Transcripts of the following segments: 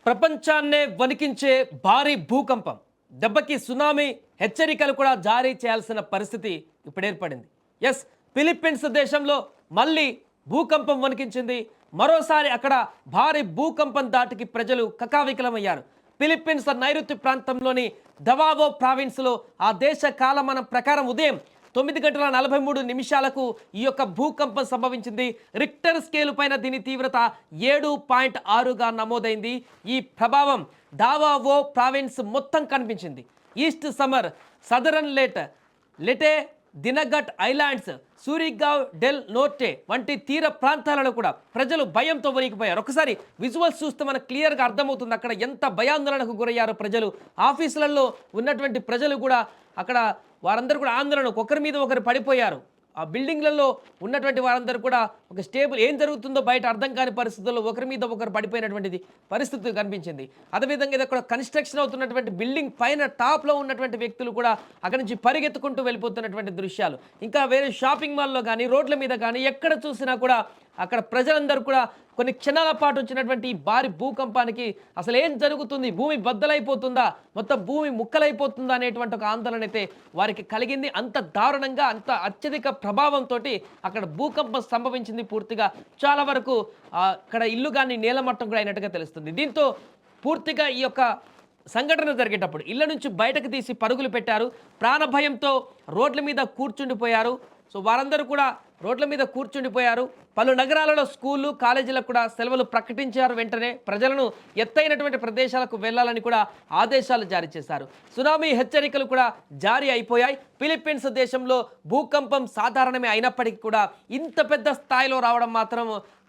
ప్రపంచాన్నే వణికించే భారీ భూకంపం దెబ్బకి సునామీ హెచ్చరికలు కూడా జారీ చేయాల్సిన పరిస్థితి ఇప్పుడు ఏర్పడింది. ఎస్, ఫిలిప్పీన్స్ దేశంలో మళ్ళీ భూకంపం వణికించింది. మరోసారి అక్కడ భారీ భూకంపం దాటికి ప్రజలు కకావికలమయ్యారు. ఫిలిప్పీన్స్ నైరుతి ప్రాంతంలోని దవావో ప్రావిన్స్లో ఆ దేశ కాలమానం ప్రకారం ఉదయం 9:43 ఈ యొక్క భూకంపం సంభవించింది. రిక్టర్ స్కేలు పైన దీని తీవ్రత 7.6గా నమోదైంది. ఈ ప్రభావం దావావో ప్రావిన్స్ మొత్తం కనిపించింది. East Samar, southern లెటే, దినగట్ islands, సూరిగావ్ del నోర్టే వంటి తీర ప్రాంతాలలో కూడా ప్రజలు భయంతో వణికిపోయారు. ఒకసారి విజువల్స్ చూస్తే మనకు క్లియర్గా అర్థమవుతుంది అక్కడ ఎంత భయాందోళనకు గురయ్యారో ప్రజలు. ఆఫీసులలో ఉన్నటువంటి ప్రజలు కూడా అక్కడ వారందరూ కూడా ఆందోళన, ఒకరి మీద ఒకరు పడిపోయారు. ఆ బిల్డింగ్లలో ఉన్నటువంటి వారందరూ కూడా ఒక స్టేబుల్, ఏం జరుగుతుందో బయట అర్థం కాని పరిస్థితుల్లో ఒకరి మీద ఒకరు పడిపోయినటువంటిది పరిస్థితి కనిపించింది. అదేవిధంగా ఇది అక్కడ కన్స్ట్రక్షన్ అవుతున్నటువంటి బిల్డింగ్ పైన టాప్లో ఉన్నటువంటి వ్యక్తులు కూడా అక్కడి నుంచి పరిగెత్తుకుంటూ వెళ్ళిపోతున్నటువంటి దృశ్యాలు. ఇంకా వేరే షాపింగ్ మాల్లో కానీ రోడ్ల మీద కానీ ఎక్కడ చూసినా కూడా అక్కడ ప్రజలందరూ కూడా కొన్ని క్షణాల పాటు వచ్చినటువంటి భారీ భూకంపానికి అసలు ఏం జరుగుతుంది, భూమి బద్దలైపోతుందా, మొత్తం భూమి ముక్కలైపోతుందా అనేటువంటి ఒక ఆందోళన అయితే వారికి కలిగింది. అంత దారుణంగా, అంత అత్యధిక ప్రభావంతో అక్కడ భూకంపం సంభవించింది. పూర్తిగా చాలా వరకు అక్కడ ఇల్లు కానీ నేలమట్టం కూడా అయినట్టుగా తెలుస్తుంది. దీంతో పూర్తిగా ఈ యొక్క సంఘటన జరిగేటప్పుడు ఇళ్ల నుంచి బయటకు తీసి పరుగులు పెట్టారు. ప్రాణభయంతో రోడ్ల మీద కూర్చుండిపోయారు. సో వారందరూ కూడా రోడ్ల మీద కూర్చుండిపోయారు. పలు నగరాలలో స్కూళ్ళు, కాలేజీలకు కూడా సెలవులు ప్రకటించారు. వెంటనే ప్రజలను ఎత్తైనటువంటి ప్రదేశాలకు వెళ్లాలని కూడా ఆదేశాలు జారీ చేశారు. సునామీ హెచ్చరికలు కూడా జారీ అయిపోయాయి. ఫిలిప్పీన్స్ దేశంలో భూకంపం సాధారణమే అయినప్పటికీ కూడా ఇంత పెద్ద స్థాయిలో రావడం మాత్రం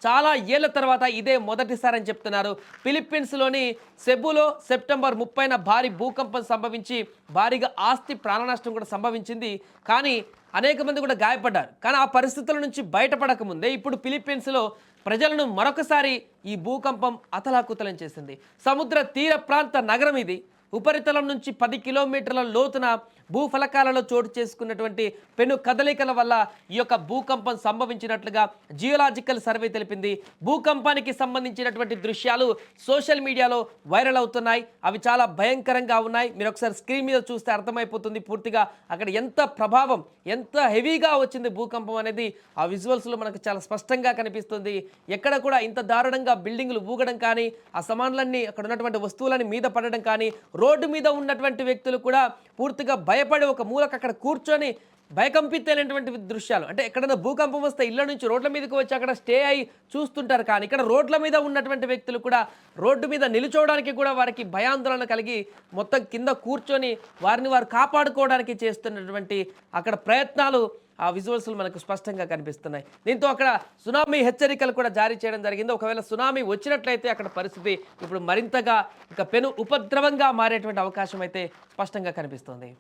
చాలా ఏళ్ల తర్వాత ఇదే మొదటిసారి అని చెప్తున్నారు. ఫిలిప్పీన్స్లోని సెబులో సెప్టెంబర్ 30న భారీ భూకంపం సంభవించి భారీగా ఆస్తి ప్రాణ నష్టం కూడా సంభవించింది. కానీ అనేక మంది కూడా గాయపడ్డారు. కానీ ఆ పరిస్థితుల నుంచి బయటపడక ముందే ఇప్పుడు ఫిలిప్పీన్స్లో ప్రజలను మరొకసారి ఈ భూకంపం అతలాకుతలం చేసింది. సముద్ర తీర ప్రాంత నగరం ఇది. ఉపరితలం నుంచి 10 కిలోమీటర్ల లోతున భూఫలకాలలో చోటు చేసుకున్నటువంటి పెను కదలికల వల్ల ఈ యొక్క భూకంపం సంభవించినట్లుగా జియోలాజికల్ సర్వే తెలిపింది. భూకంపానికి సంబంధించినటువంటి దృశ్యాలు సోషల్ మీడియాలో వైరల్ అవుతున్నాయి. అవి చాలా భయంకరంగా ఉన్నాయి. మీరు ఒకసారి స్క్రీన్ మీద చూస్తే అర్థమైపోతుంది పూర్తిగా అక్కడ ఎంత ప్రభావం, ఎంత హెవీగా వచ్చింది భూకంపం అనేది ఆ విజువల్స్లో మనకు చాలా స్పష్టంగా కనిపిస్తుంది. ఎక్కడ కూడా ఇంత దారుణంగా బిల్డింగులు ఊగడం కానీ, ఆ సామాన్లన్నీ అక్కడ ఉన్నటువంటి వస్తువులని మీద పడడం కానీ, రోడ్డు మీద ఉన్నటువంటి వ్యక్తులు కూడా పూర్తిగా భయపడి ఒక మూలకు అక్కడ కూర్చొని భయకంపితైనటువంటి దృశ్యాలు. అంటే ఎక్కడైనా భూకంపం వస్తే ఇళ్ల నుంచి రోడ్ల మీదకి వచ్చి అక్కడ స్టే అయి చూస్తుంటారు. కానీ ఇక్కడ రోడ్ల మీద ఉన్నటువంటి వ్యక్తులు కూడా రోడ్డు మీద నిలుచోవడానికి కూడా వారికి భయాందోళన కలిగి మొత్తం కింద కూర్చొని వారిని వారు కాపాడుకోవడానికి చేస్తున్నటువంటి అక్కడ ప్రయత్నాలు ఆ విజువల్స్లు మనకు స్పష్టంగా కనిపిస్తున్నాయి. దీంతో అక్కడ సునామీ హెచ్చరికలు కూడా జారీ చేయడం జరిగింది. ఒకవేళ సునామీ వచ్చినట్లయితే అక్కడ పరిస్థితి ఇప్పుడు మరింతగా ఇక పెను ఉపద్రవంగా మారేటువంటి అవకాశం అయితే స్పష్టంగా కనిపిస్తుంది.